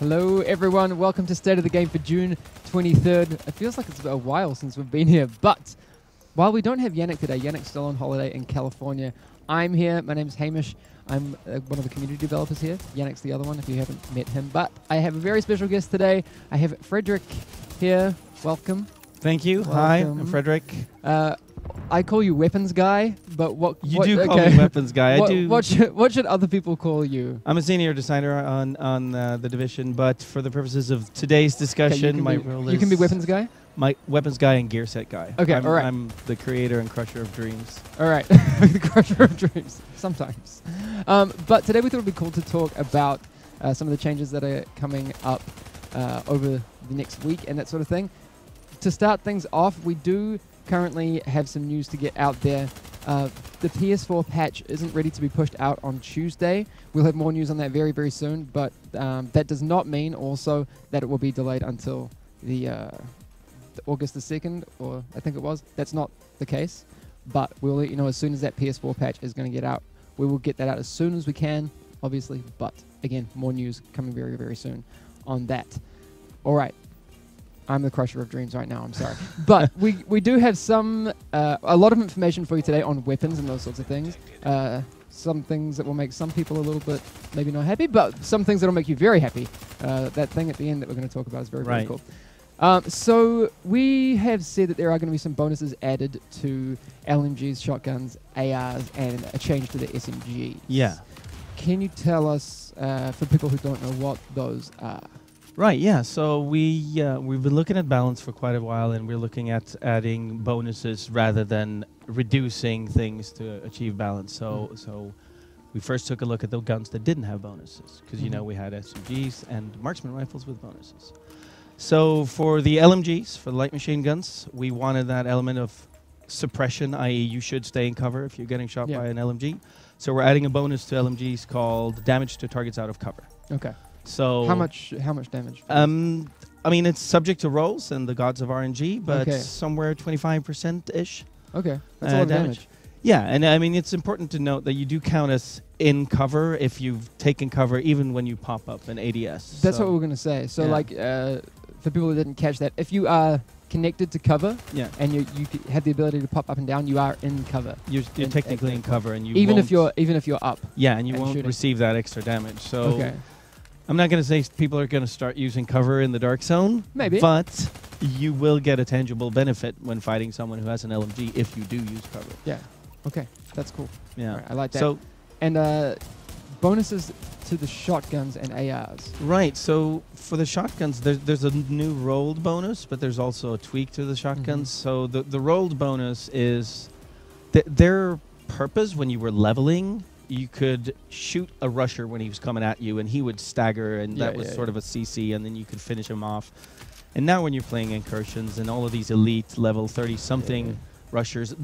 Hello everyone, welcome to State of the Game for June 23rd. It feels like it's been a while since we've been here, but while we don't have Yannick today, Yannick's still on holiday in California. I'm here, my name's Hamish. I'm one of the community developers here. Yannick's the other one if you haven't met him. But I have a very special guest today. I have Frederick here. Welcome. Thank you. Welcome. Hi, I'm Frederick. I call you Weapons Guy, but what... You do call me Weapons Guy. I do. What should other people call you? I'm a senior designer on the division, but for the purposes of today's discussion, my role is... You can be Weapons Guy? My Weapons Guy and Gear Set Guy. Okay, all right. I'm the creator and crusher of dreams. All right, the crusher of dreams, sometimes. But today we thought it would be cool to talk about some of the changes that are coming up over the next week and that sort of thing. To start things off, we do currently have some news to get out there. The PS4 patch isn't ready to be pushed out on Tuesday. We'll have more news on that very, very soon, but that does not mean also that it will be delayed until the August the 2nd, or I think it was. That's not the case, but we'll let you know as soon as that PS4 patch is going to get out. We will get that out as soon as we can, obviously, but again, more news coming very, very soon on that. All right. I'm the crusher of dreams right now, I'm sorry. But we do have a lot of information for you today on weapons and those sorts of things. Some things that will make some people a little bit maybe not happy, but some things that will make you very happy. That thing at the end that we're going to talk about is very, very cool. So we have said that there are going to be some bonuses added to LMGs, shotguns, ARs, and a change to the SMGs. Yeah. Can you tell us, for people who don't know, what those are? Right, yeah. So we've been looking at balance for quite a while, and we're looking at adding bonuses rather than reducing things to achieve balance. So we first took a look at the guns that didn't have bonuses, because you know we had SMGs and marksman rifles with bonuses. So for the LMGs, for the light machine guns, we wanted that element of suppression, i.e. you should stay in cover if you're getting shot by an LMG. So we're adding a bonus to LMGs called damage to targets out of cover. Okay. So how much damage? I mean, it's subject to rolls and the gods of RNG, but somewhere 25%-ish. Okay, that's a lot of damage. Yeah, and I mean, it's important to note that you do count as in cover if you've taken cover, even when you pop up an ADS. That's what we're going to say. So, like, for people who didn't catch that, if you are connected to cover, and you have the ability to pop up and down, you are in cover. You're technically in cover, and you even if you're up. Yeah, and you won't receive that extra damage. So I'm not going to say people are going to start using cover in the dark zone. Maybe, but you will get a tangible benefit when fighting someone who has an LMG if you do use cover. Yeah. Okay, that's cool. Yeah, right, I like that. So, and bonuses to the shotguns and ARs. Right. So for the shotguns, there's a new rolled bonus, but there's also a tweak to the shotguns. So the rolled bonus is their purpose when you were leveling. You could shoot a rusher when he was coming at you, and he would stagger, and that was sort of a CC, and then you could finish him off. And now when you're playing incursions and all of these elite level 30-something rushers,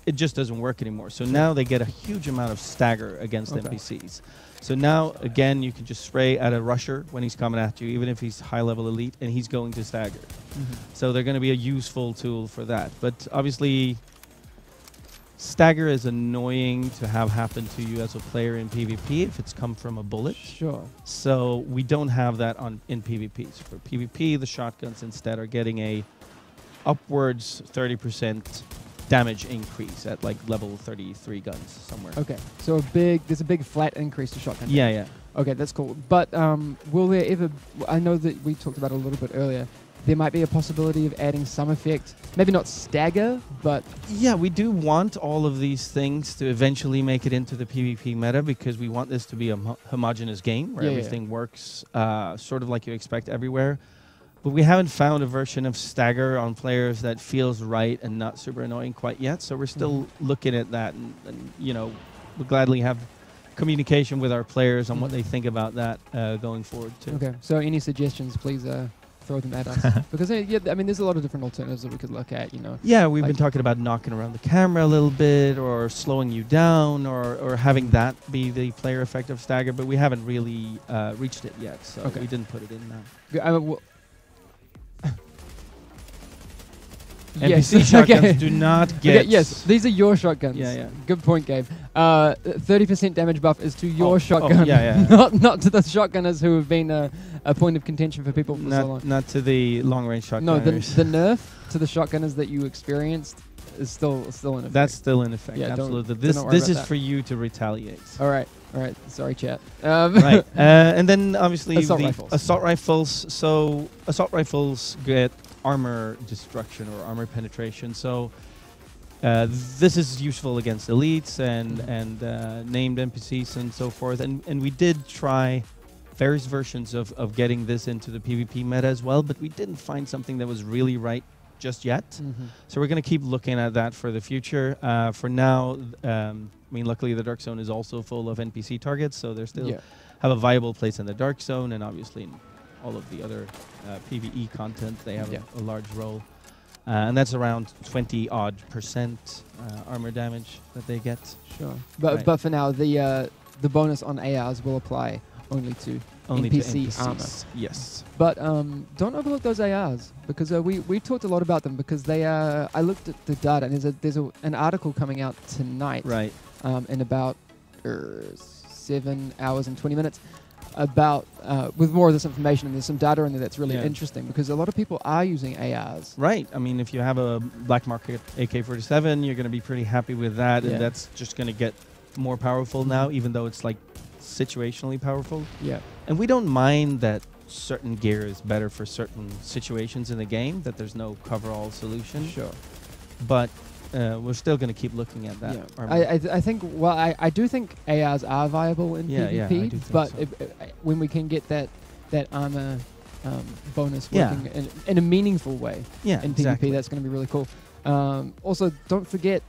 it just doesn't work anymore. So now they get a huge amount of stagger against NPCs. So now, again, you can just spray at a rusher when he's coming at you, even if he's high-level elite, and he's going to stagger. So they're going to be a useful tool for that. But obviously, stagger is annoying to have happen to you as a player in PvP if it's come from a bullet. Sure. So we don't have that in PvP. So for PvP, the shotguns instead are getting a upwards 30% damage increase at like level 33 guns somewhere. Okay, so there's a big flat increase to shotgun. Yeah. Okay, that's cool. But will there ever? I know that we talked about it a little bit earlier. There might be a possibility of adding some effect, maybe not stagger, but... Yeah, we do want all of these things to eventually make it into the PvP meta, because we want this to be a homogeneous game where everything works sort of like you expect everywhere. But we haven't found a version of stagger on players that feels right and not super annoying quite yet, so we're still looking at that, and you know, we'll gladly have communication with our players on what they think about that going forward too. Okay, so any suggestions, please throw them at us. Because, I mean, there's a lot of different alternatives that we could look at, you know. Yeah, we've been talking about knocking around the camera a little bit, or slowing you down, or having that be the player effect of stagger, but we haven't really reached it yet, so we didn't put it in now. Yes. NPC shotguns Okay. do not Okay, get. yes, these are your shotguns. Yeah, yeah. Good point, Gabe. 30% damage buff is to your shotgun, yeah. not to the shotgunners who have been a point of contention for people for so long. Not to the long range shotgunners. No, the nerf to the shotgunners that you experienced is still in effect. That's still in effect. Yeah, absolutely. don't This worry this about is that. for you to retaliate. All right. Sorry, chat. Right. And then obviously Assault the rifles. assault rifles. So assault rifles get armor destruction or armor penetration. So this is useful against elites and named NPCs and so forth. And we did try various versions of getting this into the PvP meta as well, but we didn't find something that was really right just yet. So we're going to keep looking at that for the future. For now, I mean, luckily the Dark Zone is also full of NPC targets, so they still have a viable place in the Dark Zone, and obviously in all of the other PvE content, they have a large role. And that's around 20-odd% armor damage that they get. Sure. But for now, the bonus on ARs will apply only to NPC armor. Yes. But don't overlook those ARs, because we talked a lot about them, because they are. I looked at the data, and there's an article coming out tonight, Right. In about 7 hours and 20 minutes, about with more of this information, and there's some data in there that's really interesting, because a lot of people are using ARs. Right. I mean, if you have a black market AK-47, you're going to be pretty happy with that, and that's just going to get more powerful now, even though it's like situationally powerful. Yeah. And we don't mind that certain gear is better for certain situations in the game, that there's no cover-all solution. Sure. But we're still going to keep looking at that. I think, well, I do think ARs are viable in PvP, I do think but so. when we can get that armor bonus working in a meaningful way in PvP, that's going to be really cool. Also, don't forget,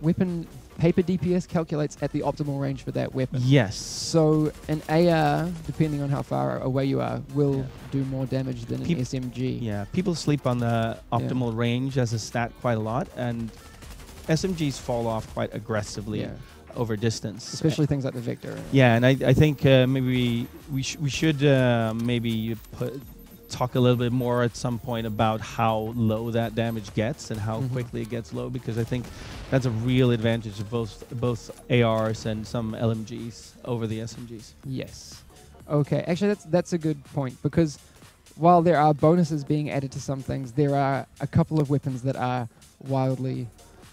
weapon paper DPS calculates at the optimal range for that weapon. Yes. So an AR, depending on how far away you are, will do more damage than an SMG. Yeah, people sleep on the optimal range as a stat quite a lot, and SMGs fall off quite aggressively over distance. Especially things like the Victor. Yeah, and I think maybe we should maybe talk a little bit more at some point about how low that damage gets and how quickly it gets low, because I think that's a real advantage of both ARs and some LMGs over the SMGs. Yes. Okay, actually that's a good point, because while there are bonuses being added to some things, there are a couple of weapons that are wildly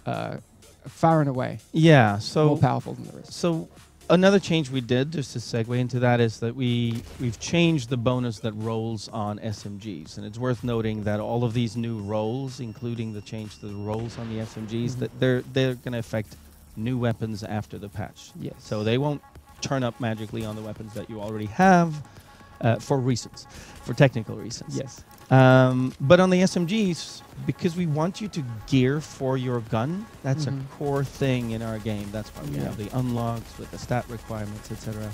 far and away more powerful than the rest. So another change we did, just to segue into that, is that we've changed the bonus that rolls on SMGs. And it's worth noting that all of these new rolls, including the change to the rolls on the SMGs, that they're going to affect new weapons after the patch. Yes. So they won't turn up magically on the weapons that you already have for technical reasons. Yes. But on the SMGs, because we want you to gear for your gun, that's a core thing in our game. That's why we have the unlocks with the stat requirements, etc.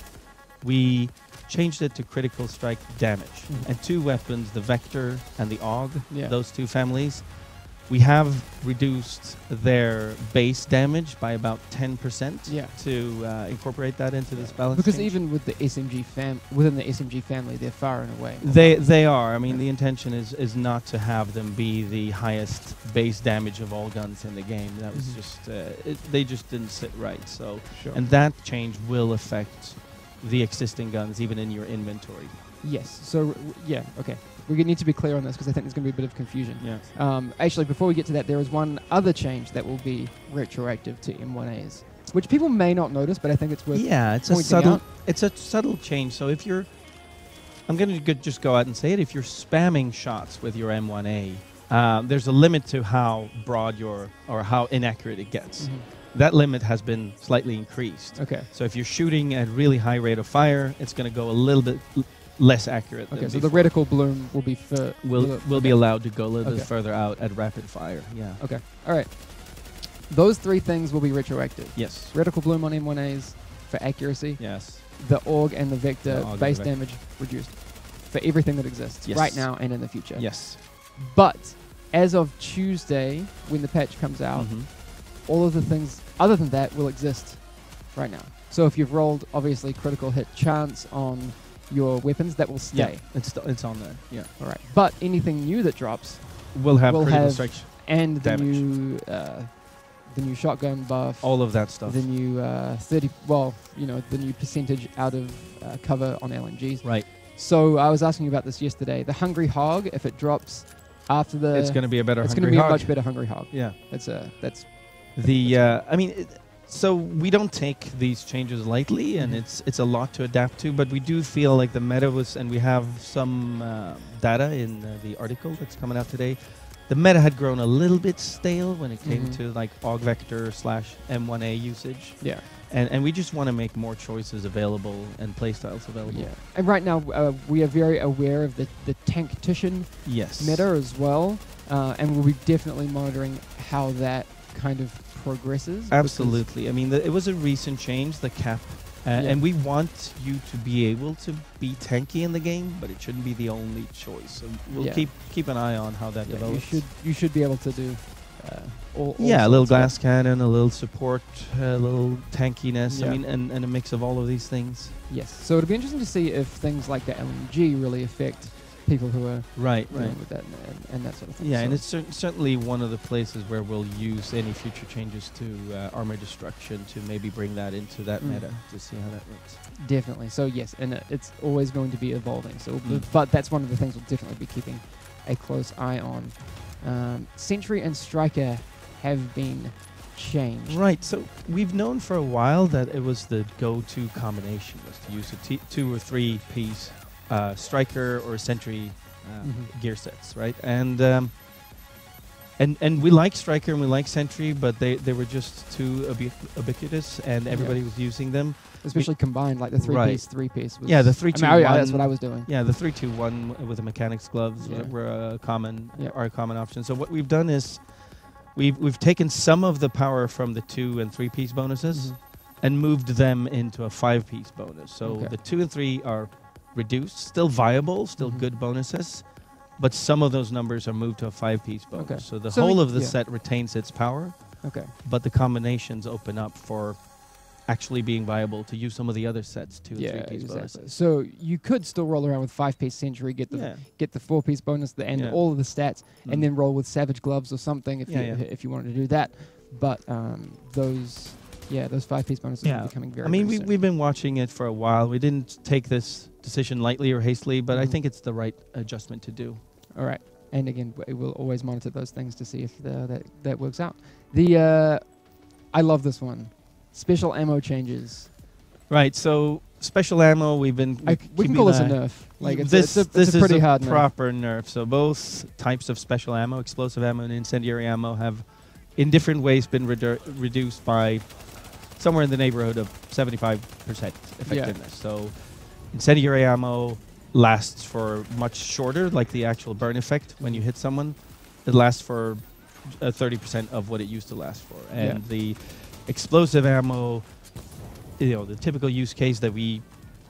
We changed it to critical strike damage. And two weapons, the Vector and the AUG, those two families, we have reduced their base damage by about 10% to incorporate that into this balance. Because change. even with the SMG within the SMG family, they're far and away. They are. I mean, the intention is not to have them be the highest base damage of all guns in the game. That was just they just didn't sit right. So, and that change will affect the existing guns even in your inventory. Yes. So okay. We need to be clear on this, because I think there's going to be a bit of confusion. Yeah. Actually, before we get to that, there is one other change that will be retroactive to M1As, which people may not notice, but I think it's worth pointing out. It's a subtle change. So if you're, I'm going to just go out and say it. If you're spamming shots with your M1A, there's a limit to how broad or how inaccurate it gets. That limit has been slightly increased. Okay. So if you're shooting at really high rate of fire, it's going to go a little bit less accurate. Okay, so before. the reticle bloom will be will be allowed to go a little bit further out at rapid fire. Yeah. Okay. All right. Those three things will be retroactive. Yes. Reticle bloom on M1As for accuracy. Yes. The AUG and the Vector base damage reduced for everything that exists right now and in the future. Yes. But as of Tuesday, when the patch comes out, all of the things other than that will exist right now. So if you've rolled, obviously, critical hit chance on your weapons, that will stay. Yeah, it's on there. Yeah. All right. But anything new that drops will have critical strike and the damage. new shotgun buff, All of that stuff. the new 30. Well, the new percentage out of cover on LMGs. Right. So I was asking you about this yesterday. The Hungry Hog, if it drops after the, It's going to be a better it's Hungry going to be Hog. a much better Hungry Hog. Yeah. That's I mean, so we don't take these changes lightly, and it's a lot to adapt to. But we do feel like the meta was, and we have some data in the article that's coming out today. The meta had grown a little bit stale when it came to like Aug Vector / M1A usage. Yeah. And we just want to make more choices available and playstyles available. Yeah. And right now we are very aware of the tank-tician Yes. meta as well, and we'll be definitely monitoring how that kind of progresses. Absolutely. I mean, it was a recent change, the cap. And we want you to be able to be tanky in the game, but it shouldn't be the only choice. So we'll keep an eye on how that develops. You should be able to do all a little sorts glass cannon, a little support, a little tankiness. Yeah. I mean, and a mix of all of these things. Yes. So it'll be interesting to see if things like the LMG really affect people who are dealing with that and that sort of thing. Yeah, so and it's certainly one of the places where we'll use any future changes to armor destruction to maybe bring that into that meta to see how that works. Definitely. So yes, and it's always going to be evolving. So, but that's one of the things we'll definitely be keeping a close eye on. Sentry and Striker have been changed. Right. So we've known for a while that it was the go-to combination was to use a 2 or 3 piece Striker or Sentry gear sets, right? And we like Striker and we like Sentry, but they were just too ubiquitous, and everybody was using them. Especially combined, like the 3-piece. Was Yeah, the 3-2-1. That's what I was doing. Yeah, the 3-2-1 with the mechanics gloves were a common option. So what we've done is we've taken some of the power from the 2 and 3-piece bonuses and moved them into a 5-piece bonus. So the 2 and 3 are reduced, still viable, still good bonuses, but some of those numbers are moved to a 5-piece bonus. Okay. So the whole of the set retains its power, but the combinations open up for actually being viable to use some of the other sets, 2 and 3-piece bonuses. So you could still roll around with 5-piece Sentry, get the 4-piece bonus and all of the stats, and then roll with Savage Gloves or something if you wanted to do that. But those 5-piece bonuses are becoming very. I mean, very soon. we've been watching it for a while. We didn't take this decision lightly or hastily, but I think it's the right adjustment to do. All right, and again, we'll always monitor those things to see if that works out. I love this one. Special ammo changes. Right. So special ammo, we can call this a nerf. Like this it's a pretty hard proper nerf. So both types of special ammo, explosive ammo and incendiary ammo, have in different ways been reduced by somewhere in the neighborhood of 75% effectiveness. So incendiary ammo lasts for much shorter, like the actual burn effect when you hit someone. It lasts for 30% of what it used to last for. And the explosive ammo, the typical use case that we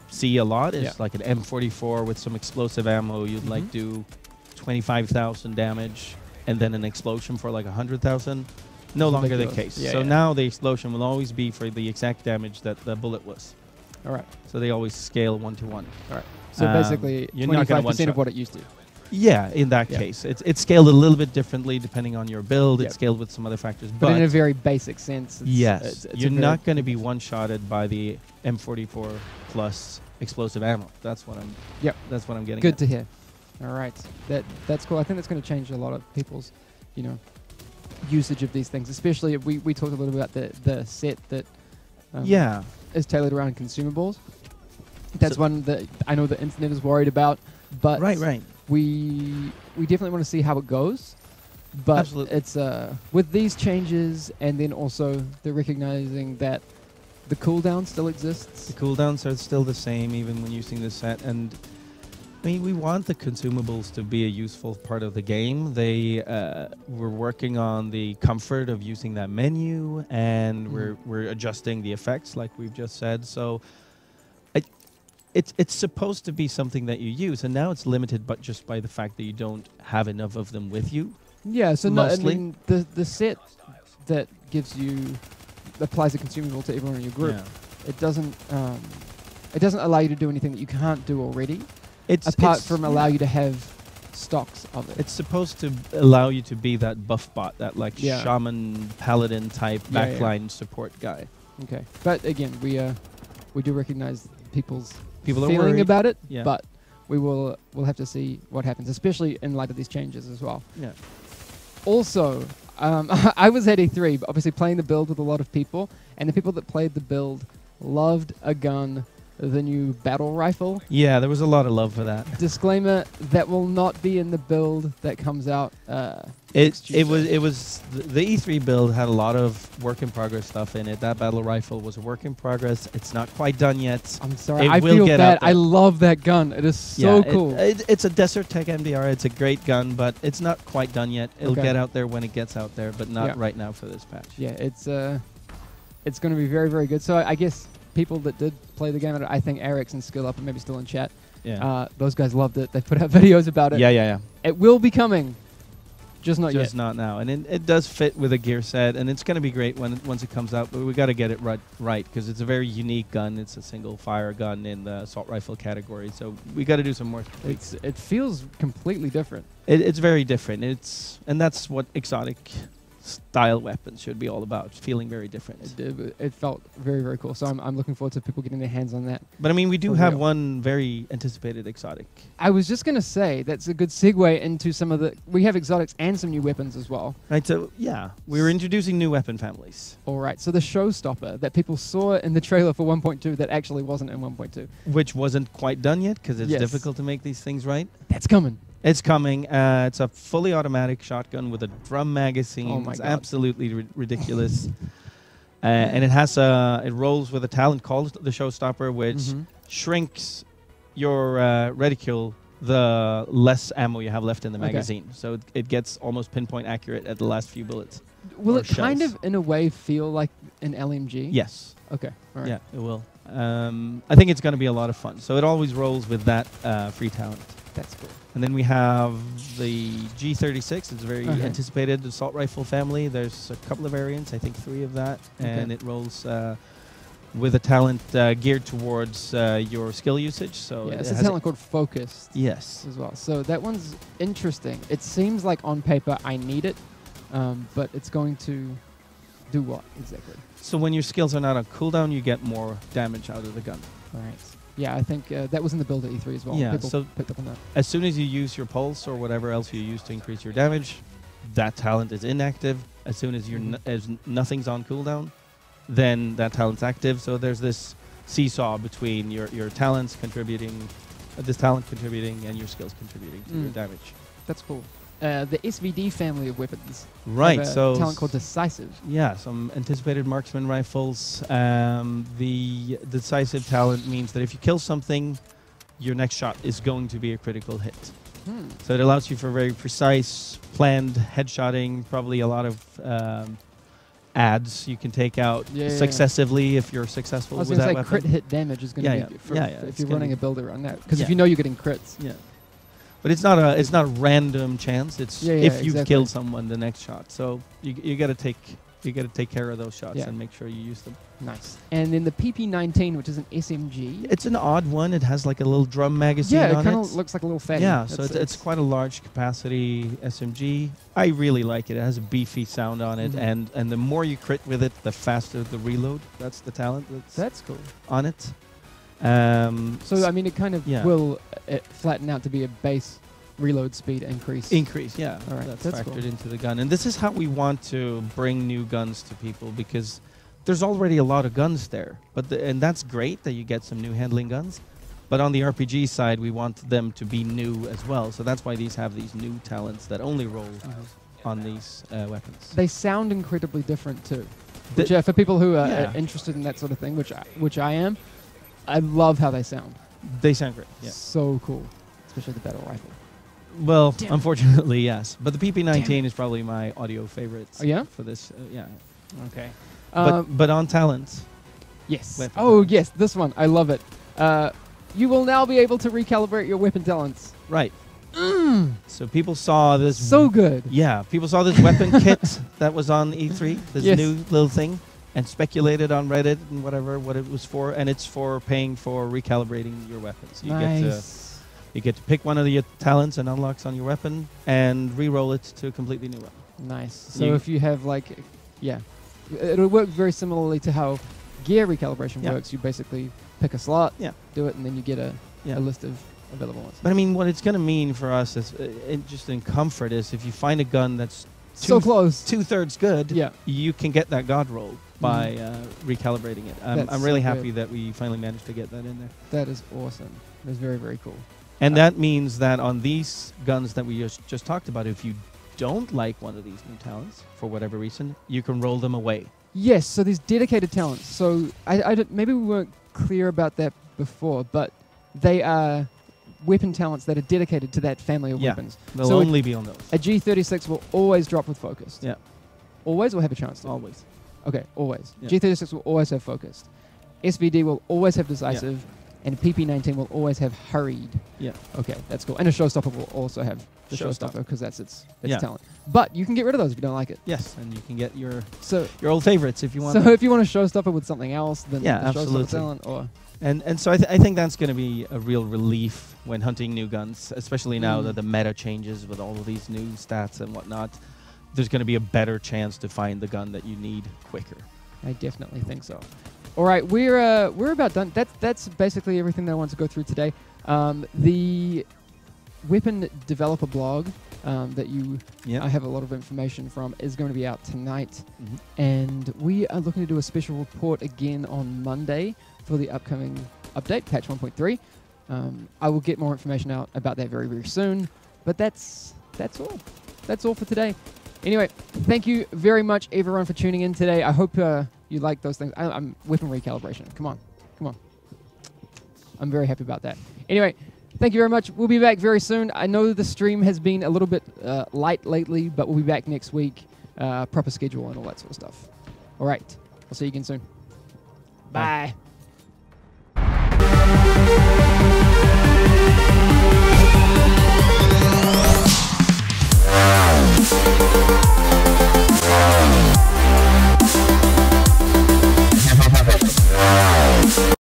see a lot is like an M44 with some explosive ammo. You'd like do 25,000 damage and then an explosion for like 100,000. No longer the case. So now the explosion will always be for the exact damage that the bullet was. All right. So they always scale 1-to-1. All right. So basically, 25% of what it used to. Yeah, in that case. It's scaled a little bit differently depending on your build. It's scaled with some other factors. But in a very basic sense. Yes. You're not going to be one-shotted by the M44 plus explosive ammo. That's what I'm getting Good at. to hear. All right. That's cool. I think that's going to change a lot of people's, usage of these things. Especially if we talked a little bit about the set that is tailored around consumables. That's one that I know the internet is worried about. But right. We definitely want to see how it goes. But Absolutely. It's with these changes, and then also the recognizing that the cooldown still exists. The cooldowns are still the same even when using this set, and I mean, we want the consumables to be a useful part of the game. We're working on the comfort of using that menu, and we're adjusting the effects like we've just said. So it's supposed to be something that you use, and now it's limited but just by the fact that you don't have enough of them with you. Yeah, so the set that gives you applies a consumable to everyone in your group. It doesn't allow you to do anything that you can't do already. Apart from allow you to have stocks of it. It's supposed to allow you to be that buff bot, that like Yeah. shaman paladin type Yeah, yeah. backline support guy. Okay, but again, we do recognize people's People are feeling worried. about it, Yeah. but we'll have to see what happens, especially in light of these changes as well. Yeah. Also, I was at E3, but obviously playing the build with a lot of people, and the people that played the build loved a gun, the new battle rifle. Yeah, there was a lot of love for that. Disclaimer: that will not be in the build that comes out. It Tuesday. was the E3 build had a lot of work in progress stuff in it. That battle rifle was a work in progress. It's not quite done yet. I'm sorry, It I will feel get bad. out there. I love that gun. It is so Yeah, cool. It's a Desert Tech MDR. It's a great gun, but it's not quite done yet. It'll Okay. get out there when it gets out there, but not Yeah. right now for this patch. Yeah, it's going to be very, very good. So I guess people that did play the game, I think Eric's and Skill Up are maybe still in chat. Yeah. Those guys loved it. They put out videos about it. Yeah. It will be coming, just not Just yet. not now, and it does fit with a gear set, and it's going to be great once it comes out. But we got to get it right because it's a very unique gun. It's a single fire gun in the assault rifle category, so we got to do some more. It feels completely different. It's very different. And that's what exotic style weapons should be all about. Feeling very different. It felt very, very cool. So I'm looking forward to people getting their hands on that. But I mean, we do For have real. one very anticipated exotic. I was just going to say that's a good segue into some of the. We have exotics and some new weapons as well. Right, so yeah, we were introducing new weapon families, All right. So the showstopper that people saw in the trailer for 1.2 that actually wasn't in 1.2. which wasn't quite done yet because it's Yes. difficult to make these things right. That's coming. It's coming. It's a fully automatic shotgun with a drum magazine. Oh my It's God. absolutely ridiculous. And it rolls with a talent called the Showstopper, which Mhm. shrinks your reticule the less ammo you have left in the Okay. magazine. So it gets almost pinpoint accurate at the last few bullets. Will or it kind shells. of, in a way, feel like an LMG? Yes. Okay. All right. Yeah, it will. I think it's going to be a lot of fun. So it always rolls with that free talent. That's cool. And then we have the G36. It's a very Okay. anticipated assault rifle family. There's a couple of variants, I think 3 of that. And it rolls with a talent geared towards your skill usage. So Yeah, it it's a has talent called Focus Yes. as well. So that one's interesting. It seems like on paper I need it, but it's going to do what exactly? So when your skills are not on cooldown, you get more damage out of the gun. All right. Yeah, I think that was in the build at E3 as well. Yeah, People so picked up on that. As soon as you use your pulse or whatever else you use to increase your damage, that talent is inactive. As soon as as nothing's on cooldown, then that talent's active. So there's this seesaw between your talents contributing, this talent contributing, and your skills contributing to your damage. That's cool. The SVD family of weapons. Right. Have a So talent called Decisive. yeah, some anticipated marksman rifles. The decisive talent means that if you kill something, your next shot is going to be a critical hit. So it allows you for very precise, planned headshotting. Probably a lot of ads you can take out successively if you're successful I was with going that to say weapon. crit hit damage is going to be if it's you're gonna running be- a builder on that, because Yeah. if you know you're getting crits. Yeah, but it's not a random chance. It's Yeah, if you've exactly. killed someone the next shot. So you got to take care of those shots Yeah. and make sure you use them. Nice. And then the PP19, which is an SMG. It's an odd one. It has like a little drum magazine Yeah, it on kind of looks like a little fatty. Yeah, so it's quite a large capacity SMG. I really like it. It has a beefy sound on it, Mhm. and the more you crit with it, the faster the reload. That's the talent That's cool. on it. So, I mean, it kind of yeah. will flatten out to be a base reload speed increase. Increase, yeah. All right, That's that's factored cool. into the gun. And this is how we want to bring new guns to people, because there's already a lot of guns there. And that's great that you get some new handling guns. But on the RPG side, we want them to be new as well. So that's why these have these new talents that only roll on these weapons. They sound incredibly different too. The- Which, for people who are Yeah. interested in that sort of thing, which I am, I love how they sound. They sound great, yeah. So cool, especially the battle rifle. Well, Damn. unfortunately, yes. But the Damn PP19 is probably my audio favorite. Oh, yeah? For this, yeah. Okay. But on talent, Yes. weapon Oh, talents. yes. This one, I love it. You will now be able to recalibrate your weapon talents. right. So people saw this. So good. Yeah, people saw this weapon kit that was on E3, this Yes. new little thing, and speculated on Reddit and whatever what it was for, and it's for paying for recalibrating your weapons. You get to Nice. You get to pick one of your talents and unlocks on your weapon and re-roll it to a completely new weapon. Nice. So if you have like, it'll work very similarly to how gear recalibration works. You basically pick a slot, do it, and then you get a list of available ones. But I mean, what it's going to mean for us is just in comfort is if you find a gun that's so close, 2/3 good, you can get that god roll by recalibrating it. I'm really happy that we finally managed to get that in there. That is awesome. That's very, very cool. And that means that on these guns that we just talked about, if you don't like one of these new talents for whatever reason, you can roll them away. Yes, so these dedicated talents. So maybe we weren't clear about that before, but they are weapon talents that are dedicated to that family of weapons. They'll only be on those. A G36 will always drop with focused. Yeah. Always or have a chance to? Always. Okay, always. Yeah. G36 will always have focused. SVD will always have decisive, and PP19 will always have hurried. Yeah. Okay, that's cool. And a showstopper will also have the showstopper because that's its talent. But you can get rid of those if you don't like it. Yes, and you can get your your old favorites if you want. So if you want a showstopper with something else, then the absolutely. showstopper talent or... And so I think that's going to be a real relief when hunting new guns, especially now that the meta changes with all of these new stats and whatnot. There's going to be a better chance to find the gun that you need quicker. I definitely think so. All right, we're about done. That's basically everything that I want to go through today. The weapon developer blog that I have a lot of information from is going to be out tonight, and we are looking to do a special report again on Monday for the upcoming update, patch 1.3. I will get more information out about that very, very soon. But that's all. That's all for today. Anyway, thank you very much, everyone, for tuning in today. I hope you like those things. I'm weapon recalibration. Come on. I'm very happy about that. Anyway, thank you very much. We'll be back very soon. I know the stream has been a little bit light lately, but we'll be back next week. Proper schedule and all that sort of stuff. All right. I'll see you again soon. Bye.